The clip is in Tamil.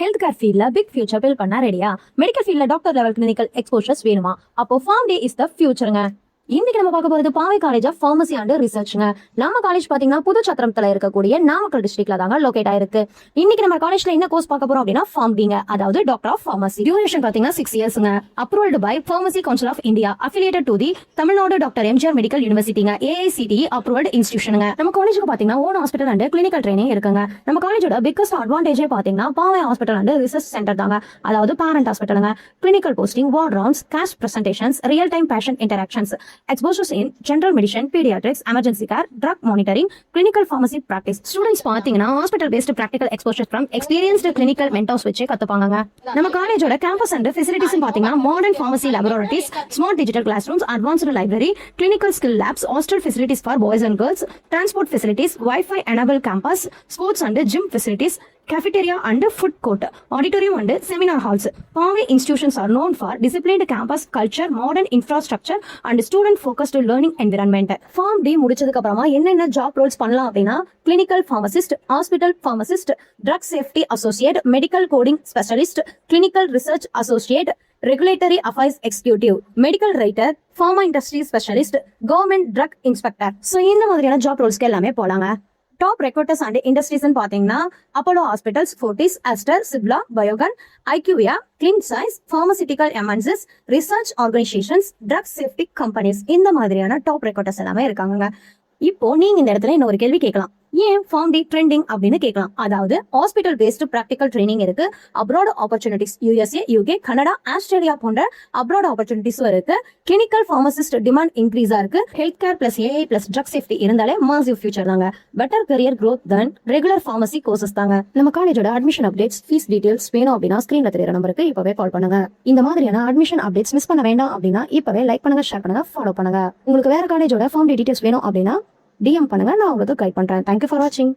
ஹெல்த் கேர் ஃபீல்ட்ல பிக் ஃபியூச்சர் பில் பண்ண ரெடியா? மெடிக்கல் ஃபீல்ட்ல டாக்டர் லெவல் கிளினிக்கல் எக்ஸ்போஷர்ஸ் வேணுமா? அப்போ ஃபார்ம் டே இஸ் த ஃபியூச்சருங்க. இன்னைக்கு நம்ம பார்க்க போறது பாவை காலேஜ் ஆஃப் ஃபார்மசி அண்ட் ரிசர்ச்ங்க. நம்ம காலேஜ் பாத்தீங்கன்னா புது சத்திரத்துல இருக்கக்கூடிய நாமக்கல் டிஸ்ட்ரிக்ட்ல தாங்க லொகேட் ஆயிருக்கு. இன்னைக்கு நம்ம காலேஜ்ல என்ன கோர்ஸ் பார்க்க போறோம் அப்படின்னா ஃபார்ம் டிங்க, அதாவது டாக்டர் ஆஃப் ஃபார்மசி. டியூரேஷன் பாத்தீங்கன்னா 6 இயர்ஸ்ங்க. Approved by pharmacy council of India, affiliated to the Tamil Nadu doctor MGR medical யூனிவர்சிட்டிங்க, AICTE அப்ரூவ்டு இன்ஸ்டிடியூஷனுங்க. நம்ம காலேஜுக்கு பாத்தீங்கன்னா own hospital and clinical training இருக்குங்க. நம்ம காலேஜோட பிக்கஸ்ட் அட்வான்டேஜே பாத்தீங்கன்னா பாவை ஹாஸ்பிட்டல் அண்ட் ரிசர்ச் சென்டர் தாங்க, அதாவது பேரண்ட் ஹாஸ்பிட்டலுங்க. Clinical posting, ward rounds, case presentations, real time patient interactions, exposures in general medicine, pediatrics, emergency care, drug monitoring, clinical pharmacy practice. Students பாத்தீங்கன்னா hospital based practical exposure from experienced clinical mentors வச்சு கத்துப்பாங்க. நம்ம காலேஜோட campus and facilities பாத்தீங்கன்னா modern pharmacy laboratories, smart digital classrooms, advanced library, clinical skill labs, hostel facilities for boys and girls, transport facilities, Wi-Fi enabled campus, sports and gym facilities, cafeteria and food court, auditorium and seminar halls. Pavai institutions are known for disciplined campus culture, modern infrastructure and student focused learning environment. Form D முடிச்சதுக்கு அப்புறமா என்னென்ன ஜாப் ரோல்ஸ் பண்ணலாம் அப்படின்னா clinical pharmacist, hospital pharmacist, drug safety associate, medical coding specialist, clinical research associate, regulatory affairs executive, medical writer, pharma industry specialist, government drug inspector. So இந்த மாதிரியான ஜாப் ரோல்ஸ்க்கு எல்லாமே போலாங்க. டாப் ரெக்ரூட்டர்ஸ் அண்ட் இண்டஸ்ட்ரீஸ் பாத்தீங்கன்னா Apollo hospitals, Fortis, Aster, Cipla, Biocon, IQVIA, Clin Science, pharmaceutical MNCs, research organisations, drug safety companies, இந்த மாதிரியான டாப் ரெக்ரூட்டர்ஸ் எல்லாமே இருக்காங்க. இப்போ நீங்க இந்த இடத்துல இன்னொரு கேள்வி கேட்கலாம், ஏன் ஃபார்ம் டி ட்ரெண்டிங் அப்படின்னு கேட்கலாம். அதாவது ஹாஸ்பிட்டல் பேஸ்டு பிராக்டிகல் ட்ரைனிங் இருக்கு, abroad opportunities USA, UK, Canada, Australia போன்ற அப்ராட் ஆப்பர்ச்சுனிட்டிஸும் இருக்கு. கிளினிக்கல் ஃபார்மசிஸ்ட் டிமாண்ட் இன்க்ரீஸா இருக்கு. Health care plus AI plus drug safety இருந்தாலே மாசிவ் ஃபியூச்சர் தாங்க. பெட்டர் கரியர் growth தன் ரெகுலர் ஃபார்மசி கோர்சஸ் தாங்க. நம்ம காலேஜோட அட்மிஷன் அப்டேட்ஸ், ஃபீஸ் டீடைல்ஸ் வேணும் அப்படின்னா ஸ்கிரீன்ல தெரியற நம்பருக்கு இப்பவே கால் பண்ணுங்க. இந்த மாதிரியான அட்மிஷன் அப்டேட்ஸ் மிஸ் பண்ண வேண்டாம் அப்படின்னா இப்பவே லைக் பண்ணுங்க, ஷேர் பண்ணுங்க, ஃபாலோ பண்ணுங்க. உங்களுக்கு வேற காலேஜோட ஃபார்ம் டீடைல்ஸ் வேணும் அப்படின்னா DM பண்ணுங்க, நான் உங்களுக்கு கைட் பண்றேன். தேங்க்யூ ஃபார் வாட்சிங்.